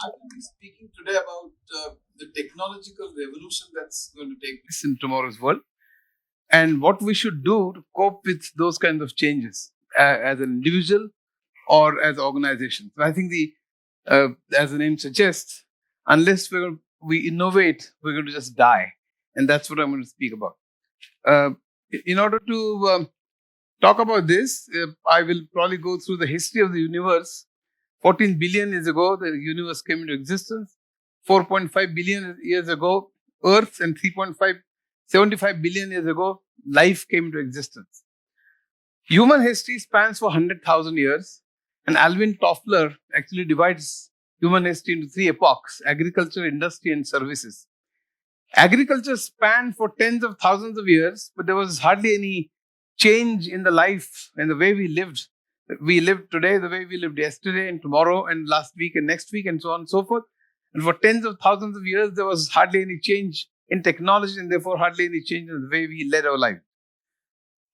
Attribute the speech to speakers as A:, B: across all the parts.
A: I will be speaking today about the technological revolution that's going to take place in tomorrow's world and what we should do to cope with those kinds of changes as an individual or as organizations. I think as the name suggests, unless we innovate, we're going to just die, and that's what I'm going to speak about. Uh, in order to talk about this, I will probably go through the history of the universe. 14 billion years ago, the universe came into existence. 4.5 billion years ago, Earth, and 3.75 billion years ago, life came into existence. Human history spans for 100,000 years, and Alvin Toffler actually divides human history into three epochs: agriculture, industry, and services. Agriculture spanned for tens of thousands of years, but there was hardly any change in the life and the way we lived. We live today the way we lived yesterday and tomorrow and last week and next week and so on and so forth. And for tens of thousands of years, there was hardly any change in technology and therefore hardly any change in the way we led our life.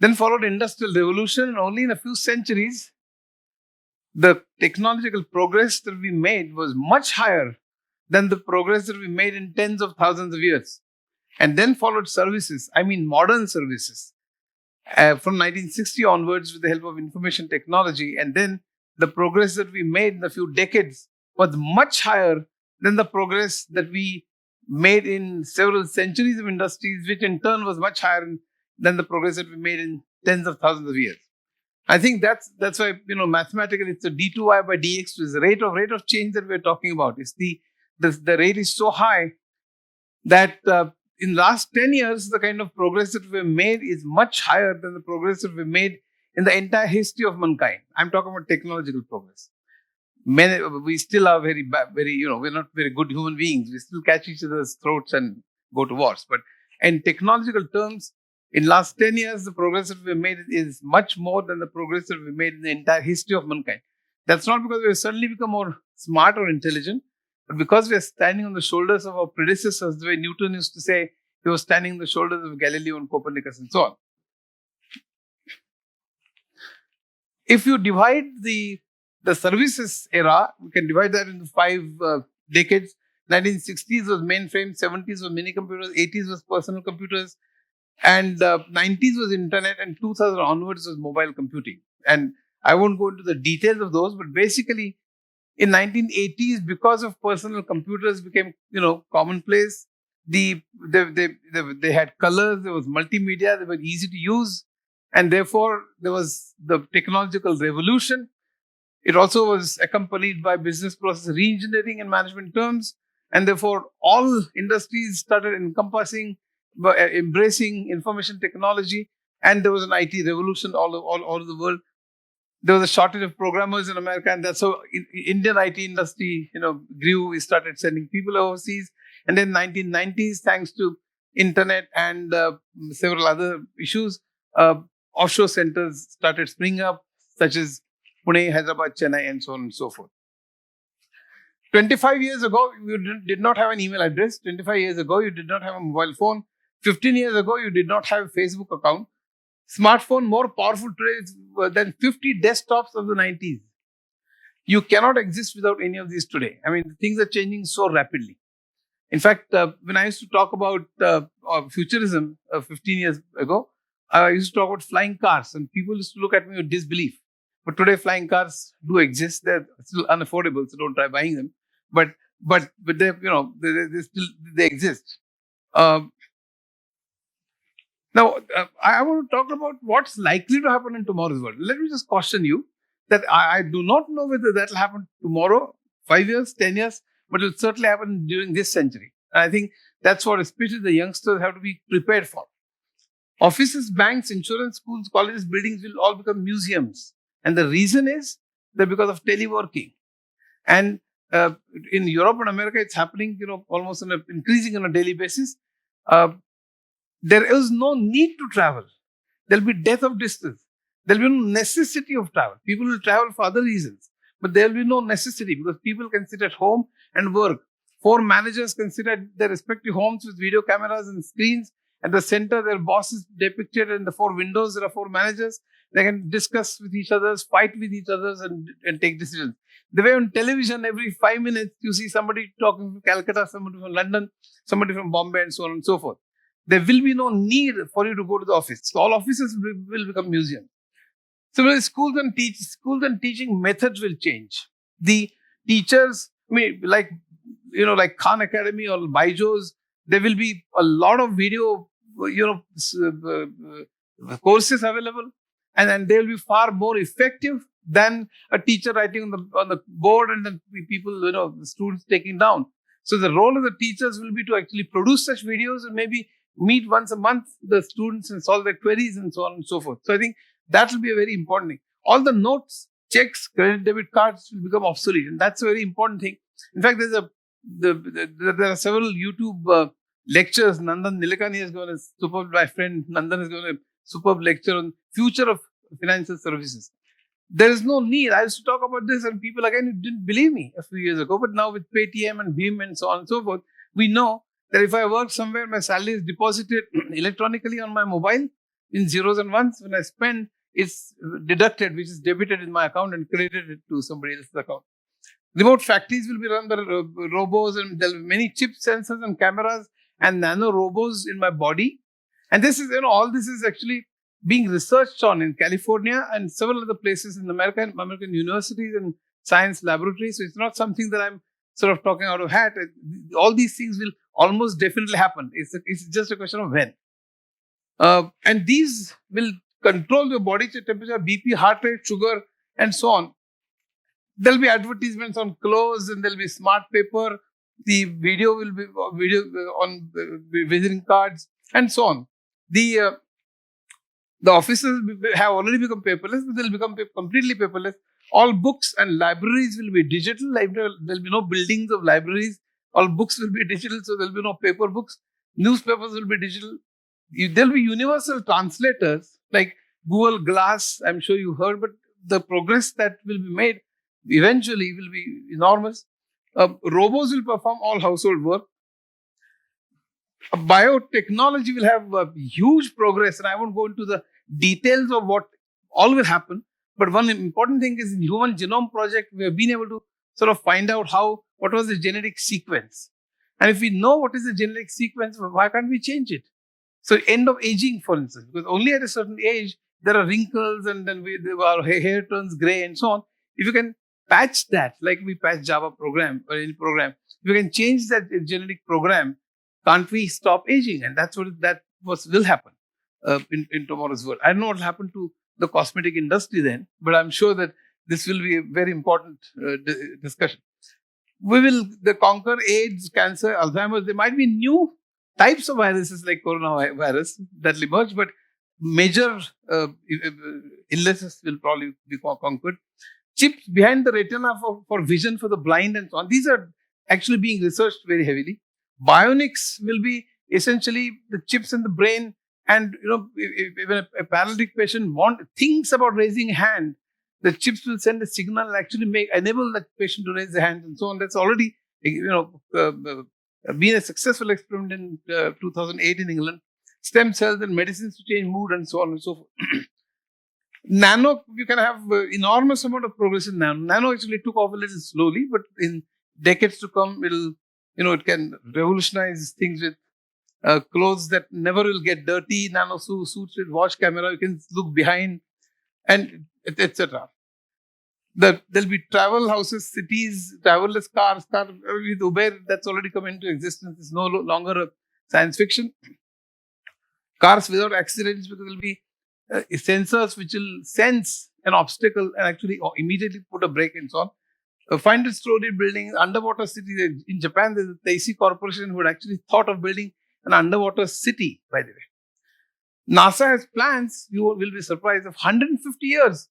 A: Then followed industrial revolution, and only in a few centuries, the technological progress that we made was much higher than the progress that we made in tens of thousands of years. And then followed services, modern services. From 1960 onwards, with the help of information technology, and then the progress that we made in a few decades was much higher than the progress that we made in several centuries of industries, which in turn was much higher than the progress that we made in tens of thousands of years. I think that's why, mathematically it's a d2y by dx is the rate of change that we're talking about. It's the rate is so high that in the last 10 years, the kind of progress that we've made is much higher than the progress that we've made in the entire history of mankind. I'm talking about technological progress. We still are we're not very good human beings. We still catch each other's throats and go to wars. But in technological terms, in last 10 years, the progress that we've made is much more than the progress that we've made in the entire history of mankind. That's not because we've suddenly become more smart or intelligent, but because we are standing on the shoulders of our predecessors, the way Newton used to say, he was standing on the shoulders of Galileo and Copernicus and so on. If you divide the services era, we can divide that into 5 decades. 1960s was mainframe, 70s was mini computers, 80s was personal computers, and 90s was internet, and 2000 onwards was mobile computing. And I won't go into the details of those, but basically, in 1980s, because of personal computers became, commonplace. They had colors, there was multimedia, they were easy to use, and therefore there was the technological revolution. It also was accompanied by business process re-engineering in management terms, and therefore all industries started embracing information technology, and there was an IT revolution all over the world. There was a shortage of programmers in America, and that's how Indian IT industry, grew. We started sending people overseas, and then 1990s, thanks to internet and several other issues, offshore centers started springing up, such as Pune, Hyderabad, Chennai, and so on and so forth. 25 years ago, you did not have an email address. 25 years ago, you did not have a mobile phone. 15 years ago, you did not have a Facebook account. Smartphone more powerful today than 50 desktops of the 90s. You cannot exist without any of these today. Things are changing so rapidly. In fact, when I used to talk about futurism 15 years ago, I used to talk about flying cars, and people used to look at me with disbelief. But today, flying cars do exist. They're still unaffordable, so don't try buying them. But they they exist. Now, I want to talk about what's likely to happen in tomorrow's world. Let me just caution you that I do not know whether that will happen tomorrow, 5 years, 10 years, but it will certainly happen during this century. And I think that's what especially the youngsters have to be prepared for. Offices, banks, insurance, schools, colleges, buildings will all become museums. And the reason is that because of teleworking. And in Europe and America, it's happening, almost increasing on a daily basis. There is no need to travel. There will be death of distance. There will be no necessity of travel. People will travel for other reasons, but there will be no necessity because people can sit at home and work. 4 managers can sit at their respective homes with video cameras and screens. At the center, their boss is depicted, and the 4 windows, there are 4 managers. They can discuss with each other, fight with each other, and take decisions. The way on television, every 5 minutes, you see somebody talking from Calcutta, somebody from London, somebody from Bombay, and so on and so forth. There will be no need for you to go to the office. So all offices will become museums. Similarly, schools and teaching methods will change. The teachers, like Khan Academy or Byju's, there will be a lot of video, courses available, and they will be far more effective than a teacher writing on the board and then people, the students taking down. So the role of the teachers will be to actually produce such videos and maybe meet once a month the students and solve their queries and so on and so forth. So I think that will be a very important thing. All the notes, checks, credit, debit cards will become obsolete, and that's a very important thing. In fact, there are several YouTube lectures. Nandan Nilekani has given a superb, my friend Nandan has given a superb lecture on future of financial services. There is no need. I used to talk about this and people again didn't believe me a few years ago. But now with Paytm and Bhim and so on and so forth, we know that if I work somewhere, my salary is deposited electronically on my mobile in zeros and ones. When I spend, it's deducted, which is debited in my account and credited to somebody else's account. Remote factories will be run by robots, and there will be many chip sensors and cameras and nano robots in my body. And this is, all this is actually being researched on in California and several other places in American universities and science laboratories. So it's not something that I'm sort of talking out of hat. All these things will almost definitely happen. It's just a question of when. And these will control your body temperature, BP, heart rate, sugar, and so on. There'll be advertisements on clothes, and there'll be smart paper. The video will be on visiting cards, and so on. The offices have already become paperless, but they'll become completely paperless. All books and libraries will be digital. There'll be no buildings of libraries. All books will be digital, so there'll be no paper books. Newspapers will be digital. There'll be universal translators like Google Glass. I'm sure you heard, but the progress that will be made eventually will be enormous. Robots will perform all household work. Biotechnology will have a huge progress, and I won't go into the details of what all will happen. But one important thing is in Human Genome Project, we have been able to sort of find out what was the genetic sequence. And if we know what is the genetic sequence, why can't we change it? So end of aging, for instance, because only at a certain age, there are wrinkles and then our hair turns gray and so on. If you can patch that, like we patch Java program or any program, if you can change that genetic program, can't we stop aging? And that's what will happen in tomorrow's world. I don't know what will happen to the cosmetic industry then, but I'm sure that this will be a very important discussion. We will conquer AIDS, cancer, Alzheimer's. There might be new types of viruses like coronavirus that will emerge, but major illnesses will probably be conquered. Chips behind the retina for vision for the blind and so on. These are actually being researched very heavily. Bionics will be essentially the chips in the brain, and if a paralytic patient thinks about raising a hand, the chips will send a signal and actually enable that patient to raise the hand and so on. That's already been a successful experiment in 2008 in England. Stem cells and medicines to change mood and so on and so forth. Nano, you can have enormous amount of progress in nano. Nano actually took off a little slowly, but in decades to come, it can revolutionize things with clothes that never will get dirty, nano suits with watch camera, you can look behind, and etc. There'll be travel houses, cities, traverless cars with Uber, that's already come into existence. It's no longer a science fiction. Cars without accidents, because there'll be sensors which will sense an obstacle and actually immediately put a brake and so on. 500-story buildings, underwater city. In Japan, there's the AC Corporation who had actually thought of building an underwater city, by the way. NASA has plans, you will be surprised, of 150 years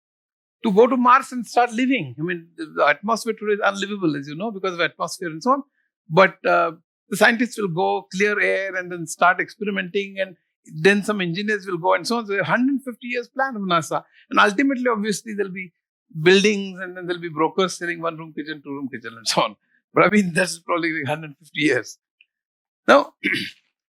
A: to go to Mars and start living. The atmosphere today is unlivable, as you know, because of atmosphere and so on. But the scientists will go clear air and then start experimenting, and then some engineers will go and so on. So 150 years plan of NASA. And ultimately, obviously, there'll be buildings, and then there'll be brokers selling one-room kitchen, two-room kitchen, and so on. But that's probably 150 years. Now,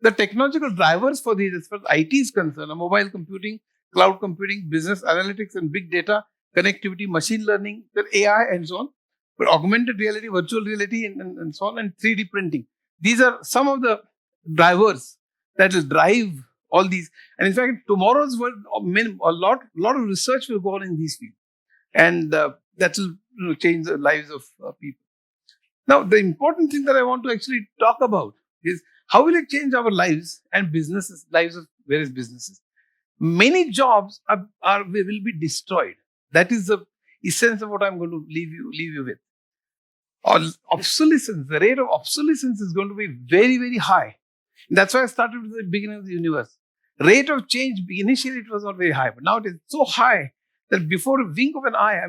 A: the technological drivers for these, as far as IT is concerned, are mobile computing, cloud computing, business analytics and big data, connectivity, machine learning, then AI and so on. But augmented reality, virtual reality and so on, and 3D printing. These are some of the drivers that will drive all these. And in fact, tomorrow's world, a lot of research will go on in these fields. And that will change the lives of people. Now, the important thing that I want to actually talk about is how will it change our lives and businesses, lives of various businesses. Many jobs will be destroyed. That is the essence of what I'm going to leave you with. Obsolescence, the rate of obsolescence is going to be very, very high. That's why I started with the beginning of the universe. Rate of change, initially it was not very high, but now it is so high that before a wink of an eye,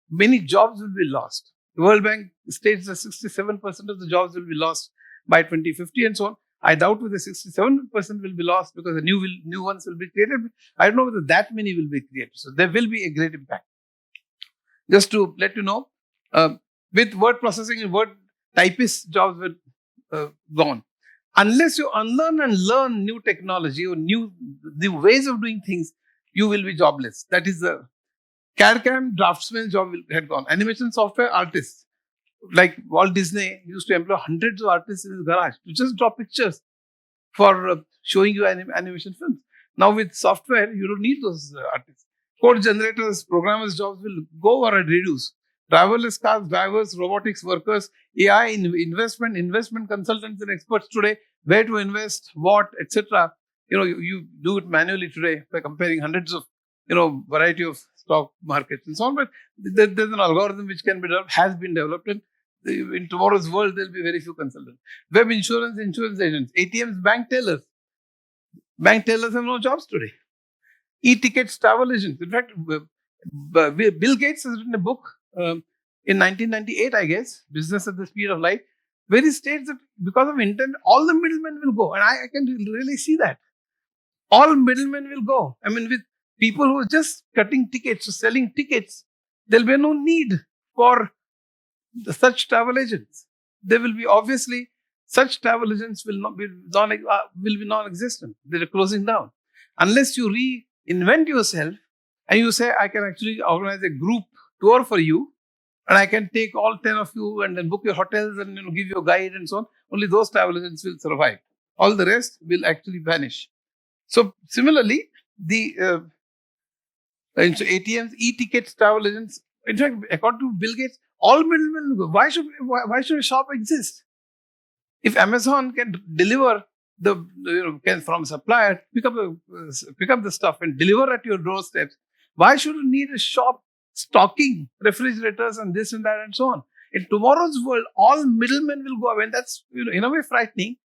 A: many jobs will be lost. The World Bank states that 67% of the jobs will be lost by 2050 and so on. I doubt whether 67% will be lost because the new ones will be created. I don't know whether that many will be created. So there will be a great impact. Just to let you know, with word processing and word typist jobs were gone. Unless you unlearn and learn new technology or new ways of doing things, you will be jobless. That is the CAD/CAM draftsman job had gone. Animation software artists, like Walt Disney used to employ hundreds of artists in his garage to just draw pictures for showing you animation films. Now with software, you don't need those artists. Code generators, programmers' jobs will go or reduce. Driverless cars, drivers, robotics workers, AI, investment consultants and experts today, where to invest, what, etc. You do it manually today by comparing hundreds of, variety of stock markets and so on. But there's an algorithm which can be developed, has been developed, and in tomorrow's world, there'll be very few consultants. Web insurance agents, ATMs, bank tellers. Bank tellers have no jobs today. E-tickets, travel agents. In fact, Bill Gates has written a book in 1998, I guess, Business at the Speed of Light, where he states that because of internet, all the middlemen will go. And I can really see that. All middlemen will go. With people who are just cutting tickets or selling tickets, there'll be no need for such travel agents. There will be, obviously, such travel agents will be non-existent. They're closing down. Unless you reinvent yourself and you say, I can actually organize a group tour for you, and I can take all 10 of you and then book your hotels and give you a guide and so on. Only those travel agents will survive. All the rest will actually vanish. So similarly, the ATMs, e-tickets, travel agents. In fact, according to Bill Gates, all middlemen will go. Why should a shop exist? If Amazon can deliver from a supplier, pick up the stuff and deliver at your doorsteps, why should you need a shop stocking refrigerators and this and that and so on? In tomorrow's world, all middlemen will go away. And that's in a way frightening,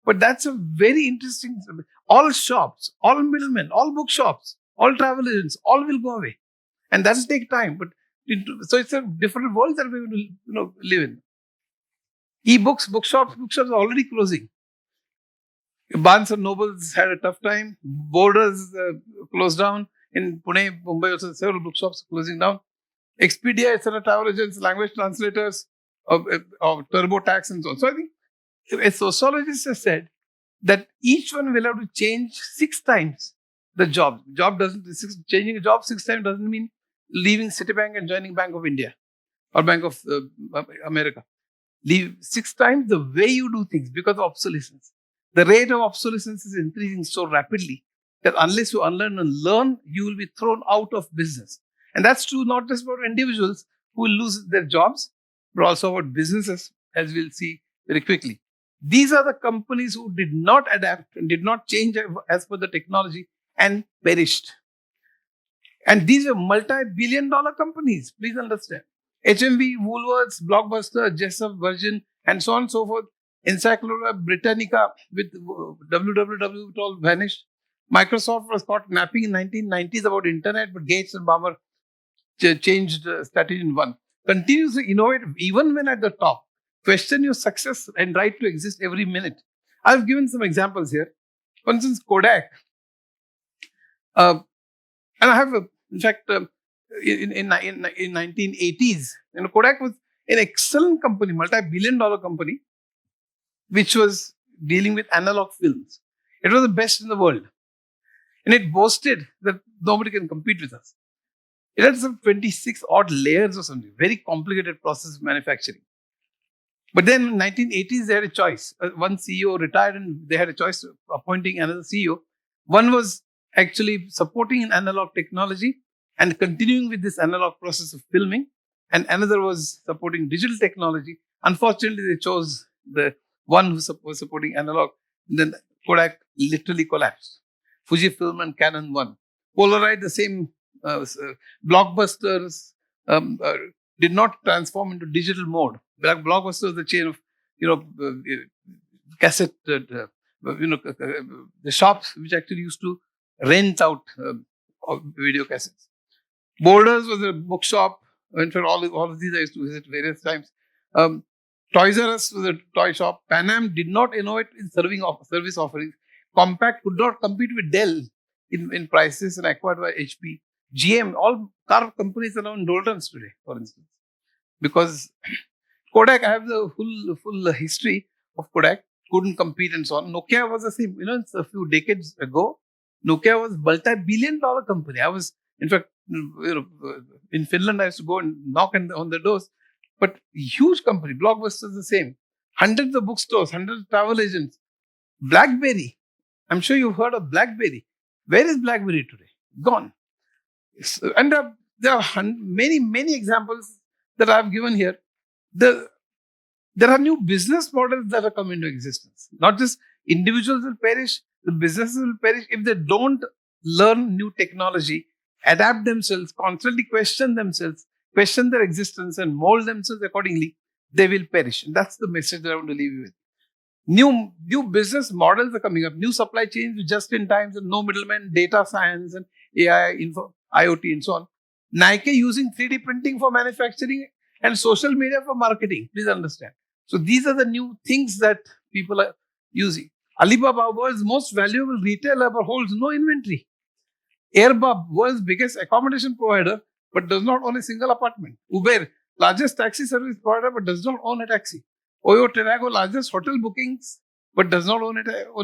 A: but that's a very interesting. All shops, all middlemen, all bookshops, all travel agents, all will go away, and that will take time. But so it's a different world that we will live in. E-books, bookshops are already closing. Barnes and Nobles had a tough time. Borders closed down. In Pune, Mumbai, also several bookshops closing down. Expedia, etc., travel agents, language translators, of TurboTax and so on. So I think a sociologist has said that each one will have to change 6 times the job. Changing a job 6 times doesn't mean leaving Citibank and joining Bank of India or Bank of America. Leave 6 times the way you do things because of obsolescence. The rate of obsolescence is increasing so rapidly that unless you unlearn and learn, you will be thrown out of business. And that's true not just about individuals who will lose their jobs, but also about businesses, as we'll see very quickly. These are the companies who did not adapt and did not change as per the technology and perished. And these are multi-billion-dollar companies, please understand. HMV, Woolworths, Blockbuster, Jessup, Virgin, and so on and so forth. Encyclopedia Britannica with www, it all vanished. Microsoft was caught napping in 1990s about internet, but Gates and Ballmer changed strategy in one. Continues to innovate even when at the top. Question your success and right to exist every minute. I've given some examples here. For instance, Kodak. And I have, in fact, in 1980s, Kodak was an excellent company, multi-billion-dollar company, which was dealing with analog films. It was the best in the world. And it boasted that nobody can compete with us. It had some 26 odd layers or something, very complicated process of manufacturing. But then in 1980s, they had a choice. One CEO retired and they had a choice of appointing another CEO. One was actually supporting an analog technology and continuing with this analog process of filming. And another was supporting digital technology. Unfortunately, they chose the one who was supporting analog. And then Kodak literally collapsed. Fujifilm and Canon won. Polaroid, the same blockbusters did not transform into digital mode. Blockbuster was the chain of, cassette, the shops which actually used to rent out video cassettes. Borders was a bookshop. In fact, all of these I used to visit various times. Toys R Us was a toy shop. Pan Am did not innovate in service offerings. Compaq could not compete with Dell in prices and acquired by HP. GM, all car companies are now in doldrums today, for instance. Because Kodak, I have the full history of Kodak, couldn't compete and so on. Nokia was the same. It's a few decades ago, Nokia was multi-billion-dollar company. I was, in fact, in Finland, I used to go and knock on the doors. But huge company, Blockbuster is the same. Hundreds of bookstores, hundreds of travel agents. BlackBerry, I'm sure you've heard of BlackBerry. Where is BlackBerry today? Gone. And there are many examples that I've given here. There are new business models that are coming into existence. Not just individuals will perish, the businesses will perish if they don't learn new technology, adapt themselves, constantly question themselves, question their existence and mold themselves accordingly, they will perish. And that's the message that I want to leave you with. New business models are coming up, new supply chains with just-in-times and no middlemen, data science and AI, IoT and so on. Nike using 3D printing for manufacturing and social media for marketing. Please understand. So these are the new things that people are using. Alibaba, world's most valuable retailer, but holds no inventory. Airbub, world's biggest accommodation provider, but does not own a single apartment. Uber, largest taxi service provider, but does not own a taxi. Oyo Terago, largest hotel bookings, but does not own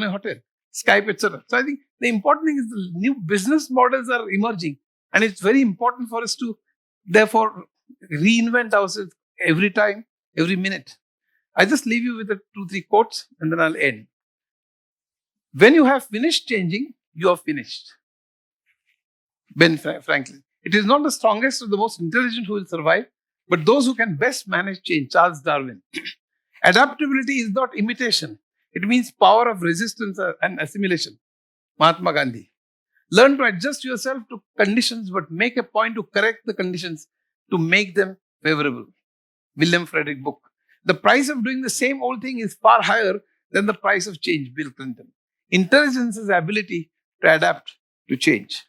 A: a hotel. Skype, etc. So I think the important thing is the new business models are emerging. And it's very important for us to, therefore, reinvent ourselves every time, every minute. I just leave you with 2-3 quotes and then I'll end. When you have finished changing, you are finished. Ben Franklin. It is not the strongest or the most intelligent who will survive, but those who can best manage change. Charles Darwin. Adaptability is not imitation. It means power of resistance and assimilation. Mahatma Gandhi. Learn to adjust yourself to conditions, but make a point to correct the conditions to make them favorable. William Frederick Book. The price of doing the same old thing is far higher than the price of change. Bill Clinton. Intelligence is the ability to adapt to change.